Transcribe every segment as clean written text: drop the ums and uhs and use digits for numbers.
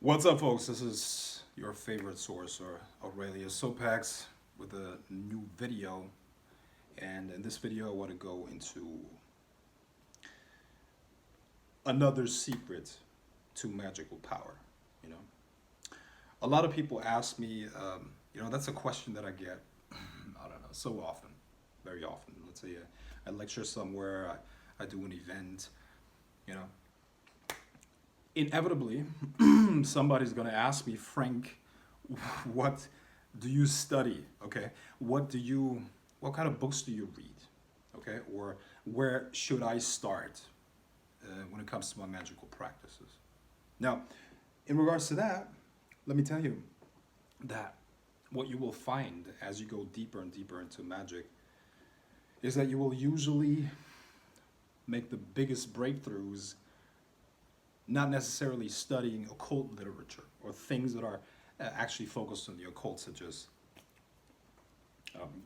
What's up, folks? This is your favorite source, or Aurelia Sopax, with a new video. And in this video, I want to go into another secret to magical power. You know, a lot of people ask me, that's a question that I get, I don't know, so often, very often. Let's say I lecture somewhere, I do an event, you know, inevitably somebody's going to ask me, Frank, what do you study? Okay, what kind of books do you read? Okay, or where should I start when it comes to my magical practices? Now, in regards to that, let me tell you that what you will find as you go deeper and deeper into magic is that you will usually make the biggest breakthroughs not necessarily studying occult literature or things that are actually focused on the occult, such as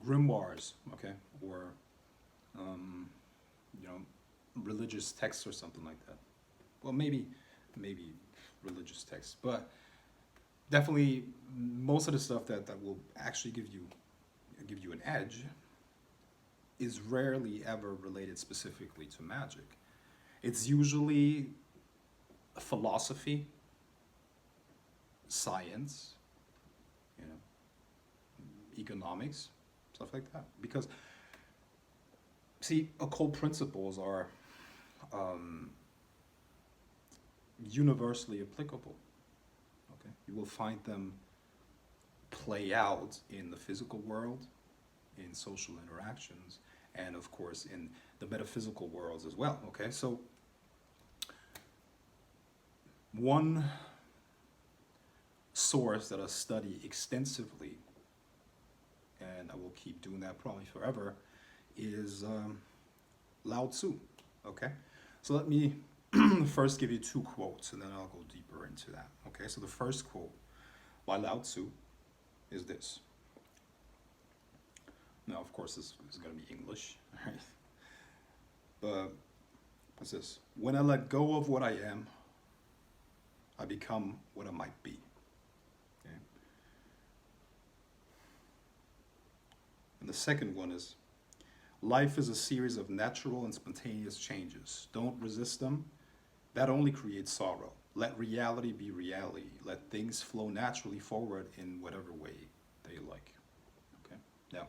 grimoires, okay, or um, you know, religious texts or something like that. Well, maybe religious texts, but definitely most of the stuff that will actually give you an edge is rarely ever related specifically to magic. It's usually philosophy, science, you know, economics, stuff like that. Because, see, occult principles are um, universally applicable. Okay, you will find them play out in the physical world, in social interactions, and of course in the metaphysical worlds as well. Okay, so one source that I study extensively, and I will keep doing that probably forever, is Lao Tzu. Okay, so let me first give you two quotes, and then I'll go deeper into that. Okay, so the first quote by Lao Tzu is this. Now, of course, this is going to be English, right? But what's this? When I let go of what I am, I become what I might be. Okay? And the second one is, life is a series of natural and spontaneous changes. Don't resist them. That only creates sorrow. Let reality be reality. Let things flow naturally forward in whatever way they like. Okay? Now,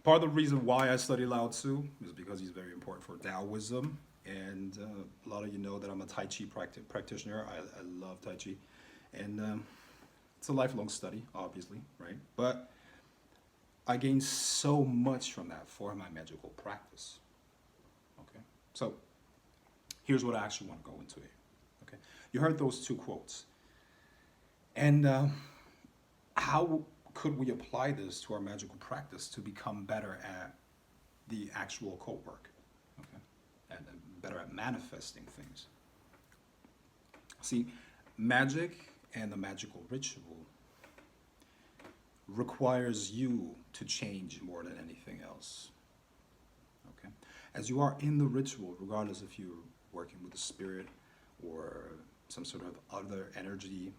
part of the reason why I study Lao Tzu is because he's very important for Taoism. And a lot of you know that I'm a Tai Chi practitioner. I love Tai Chi. And it's a lifelong study, obviously, right? But I gained so much from that for my magical practice. Okay? So here's what I actually want to go into here. Okay? You heard those two quotes. And how could we apply this to our magical practice to become better at the actual occult work? Okay? And better at manifesting things. See, magic and the magical ritual requires you to change more than anything else. Okay? As you are in the ritual, regardless if you're working with a spirit or some sort of other energy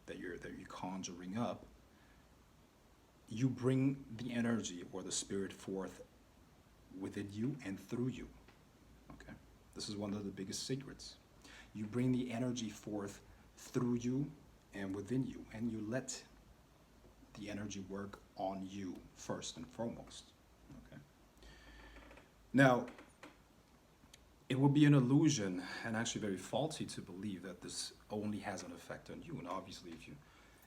that you're conjuring up, you bring the energy or the spirit forth within you and through you. Okay? This is one of the biggest secrets. You bring the energy forth through you and within you, and you let the energy work on you first and foremost. Okay? Now, it would be an illusion and actually very faulty to believe that this only has an effect on you. And obviously,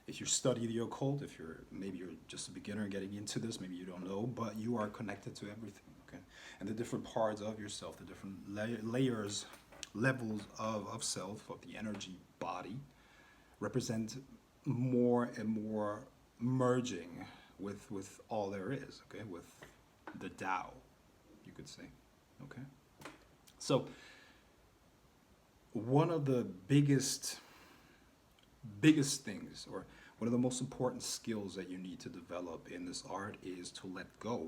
if you study the occult, if maybe you're just a beginner getting into this, maybe you don't know, but you are connected to everything. Okay, and the different parts of yourself, the different layers, levels of self, of the energy body, represent more and more merging with all there is. Okay, with the Tao, you could say. Okay, so one of the biggest things, or one of the most important skills that you need to develop in this art, is to let go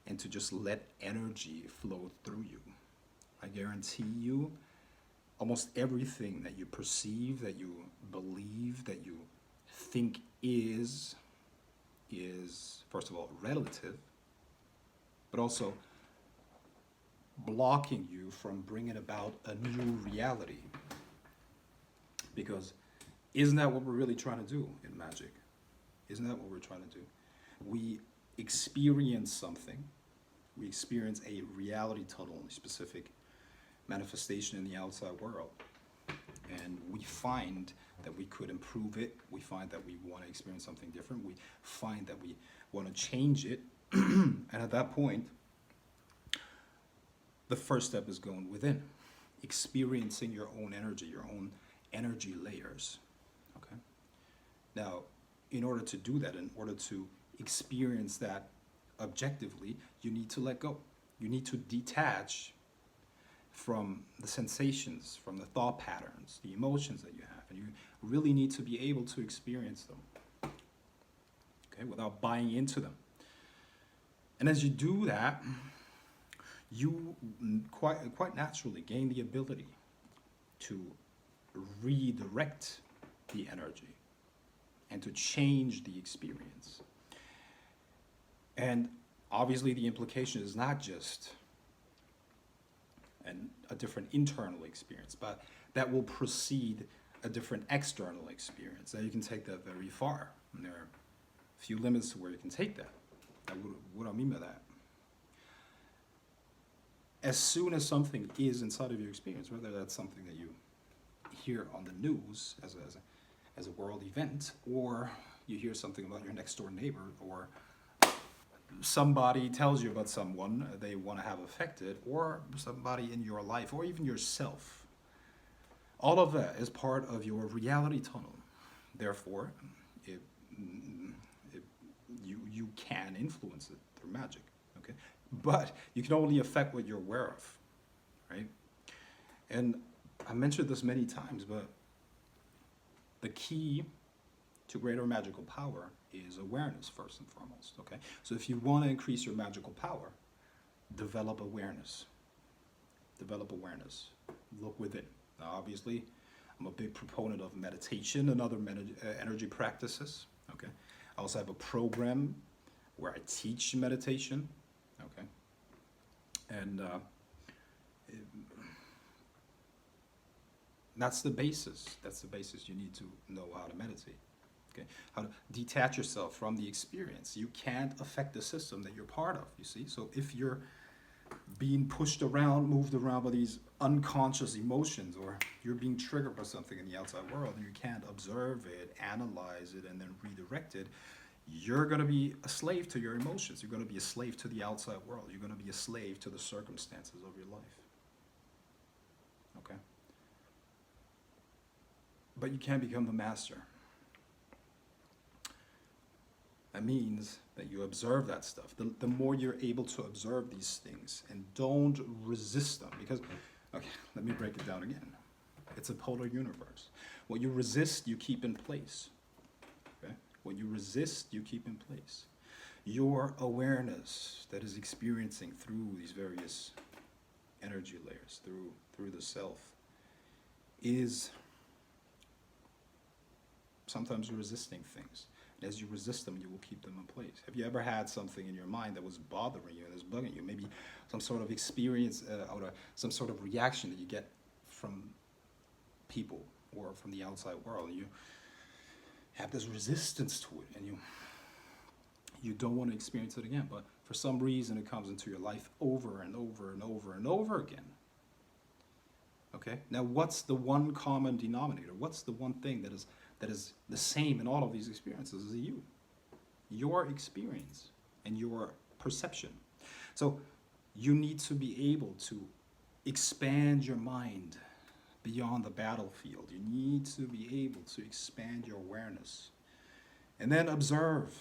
and to just let energy flow through you. I guarantee you almost everything that you perceive, that you believe, that you think is first of all relative, but also blocking you from bringing about a new reality. Because isn't that what we're really trying to do in magic? Isn't that what we're trying to do? We experience something. We experience a reality tunnel, a specific manifestation in the outside world. And we find that we could improve it. We find that we want to experience something different. We find that we want to change it. And at that point, the first step is going within, experiencing your own energy layers. Okay. Now, in order to do that, in order to experience that objectively, you need to let go. You need to detach from the sensations, from the thought patterns, the emotions that you have, and you really need to be able to experience them, okay, without buying into them. And as you do that, you quite naturally gain the ability to redirect the energy and to change the experience. And obviously the implication is not just a different internal experience, but that will precede a different external experience. Now you can take that very far, and there are a few limits to where you can take that. Now, what do I mean by that? As soon as something is inside of your experience, whether that's something that you hear on the news as a world event, or you hear something about your next door neighbor, or somebody tells you about someone they want to have affected, or somebody in your life, or even yourself, all of that is part of your reality tunnel. Therefore, you can influence it through magic, okay? But you can only affect what you're aware of, right? And I mentioned this many times, but the key to greater magical power is awareness, first and foremost, okay? So if you want to increase your magical power, develop awareness. Develop awareness. Look within. Now, obviously, I'm a big proponent of meditation and other energy practices, okay? I also have a program where I teach meditation, okay? And that's the basis. That's the basis. You need to know how to meditate. Okay, how to detach yourself from the experience. You can't affect the system that you're part of, you see? So if you're being pushed around, moved around by these unconscious emotions, or you're being triggered by something in the outside world, and you can't observe it, analyze it, and then redirect it, you're going to be a slave to your emotions. You're going to be a slave to the outside world. You're going to be a slave to the circumstances of your life. Okay? But you can't become the master. That means that you observe that stuff. The more you're able to observe these things and don't resist them, because, okay, let me break it down again. It's a polar universe. What you resist, you keep in place. Okay? What you resist, you keep in place. Your awareness that is experiencing through these various energy layers, through the self, is sometimes resisting things. As you resist them, you will keep them in place. Have you ever had something in your mind that was bothering you and is bugging you? Maybe some sort of experience or some sort of reaction that you get from people or from the outside world. And you have this resistance to it, and you don't want to experience it again. But for some reason, it comes into your life over and over and over and over again. Okay? Now, what's the one common denominator? What's the one thing that is the same in all of these experiences? Is you. Your experience and your perception. So you need to be able to expand your mind beyond the battlefield. You need to be able to expand your awareness. And then observe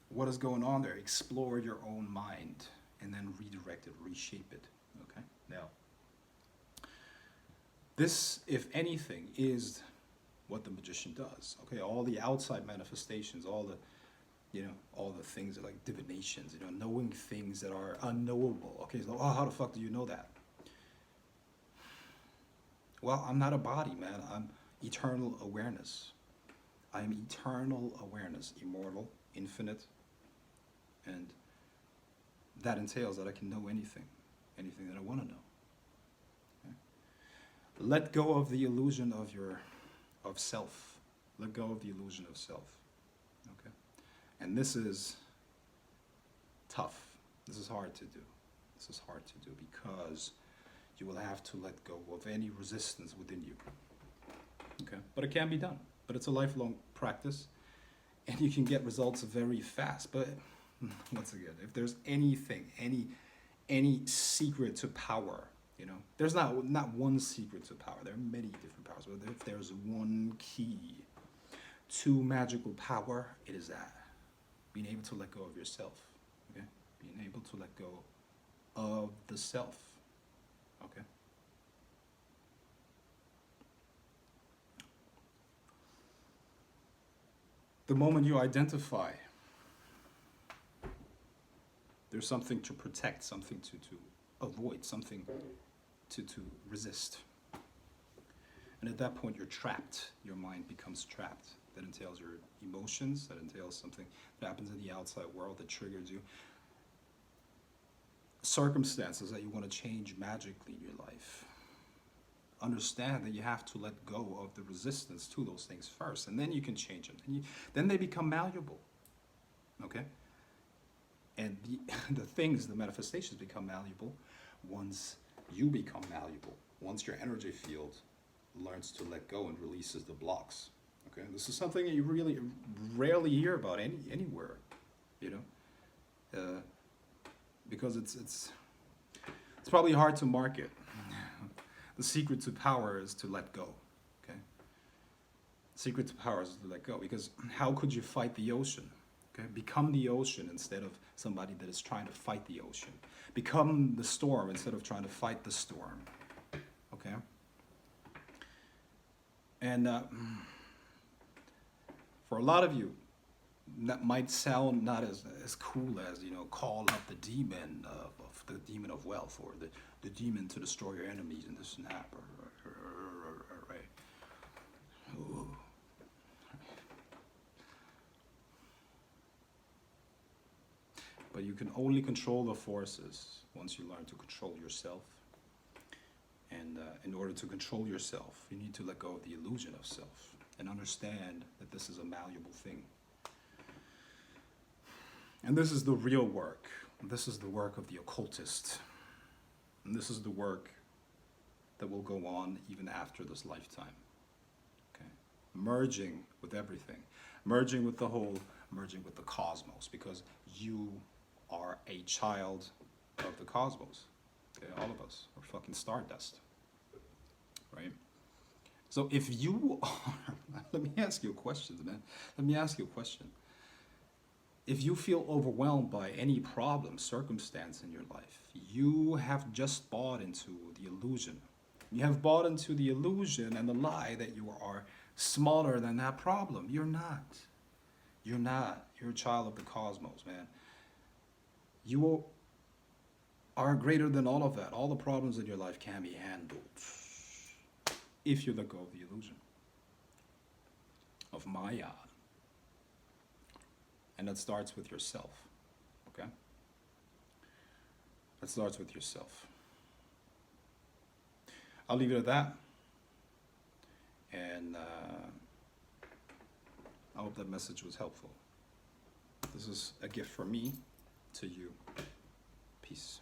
what is going on there. Explore your own mind and then redirect it, reshape it. Okay? Now, this, if anything, is what the magician does. Okay, all the outside manifestations, all the things like divinations, knowing things that are unknowable. Okay, so how the fuck do you know that? Well, I'm not a body, man. I'm eternal awareness. I am eternal awareness, immortal, infinite, and that entails that I can know anything, anything that I want to know. Okay? Let go of the illusion of self. Let go of the illusion of self. Okay? And this is tough. This is hard to do. This is hard to do because you will have to let go of any resistance within you. Okay? But it can be done. But it's a lifelong practice, and you can get results very fast. But once again, if there's anything, any secret to power, you know, there's not one secret to power. There are many different powers. But if there's one key to magical power, it is that being able to let go of yourself. Okay, being able to let go of the self. Okay. The moment you identify, there's something to protect, something to avoid, something to resist. And at that point, you're trapped. Your mind becomes trapped. That entails your emotions, that entails something that happens in the outside world that triggers you. Circumstances that you want to change magically in your life. Understand that you have to let go of the resistance to those things first, and then you can change them. And then they become malleable, okay? And the things, the manifestations become malleable once you become malleable, once your energy field learns to let go and releases the blocks, okay? This is something that you really rarely hear about anywhere, you know? Because it's probably hard to market. The secret to power is to let go, okay? The secret to power is to let go, because how could you fight the ocean? Okay? Become the ocean instead of somebody that is trying to fight the ocean. Become the storm instead of trying to fight the storm, okay? And for a lot of you, that might sound not as cool as, you know, call up the demon of the demon of wealth, or the demon to destroy your enemies and this and that, right? Ooh. But you can only control the forces once you learn to control yourself. And in order to control yourself, you need to let go of the illusion of self and understand that this is a malleable thing. And this is the real work. This is the work of the occultist. And this is the work that will go on even after this lifetime. Okay? Merging with everything. Merging with the whole, merging with the cosmos. Because you are a child of the cosmos. Okay? All of us are fucking stardust. Right? So if you are, let me ask you a question, man. Let me ask you a question. If you feel overwhelmed by any problem, circumstance in your life, you have just bought into the illusion. You have bought into the illusion and the lie that you are smaller than that problem. You're not. You're not. You're a child of the cosmos, man. You are greater than all of that. All the problems in your life can be handled if you let go of the illusion of Maya. And that starts with yourself, okay? That starts with yourself. I'll leave it at that. And I hope that message was helpful. This is a gift from me to you. Peace.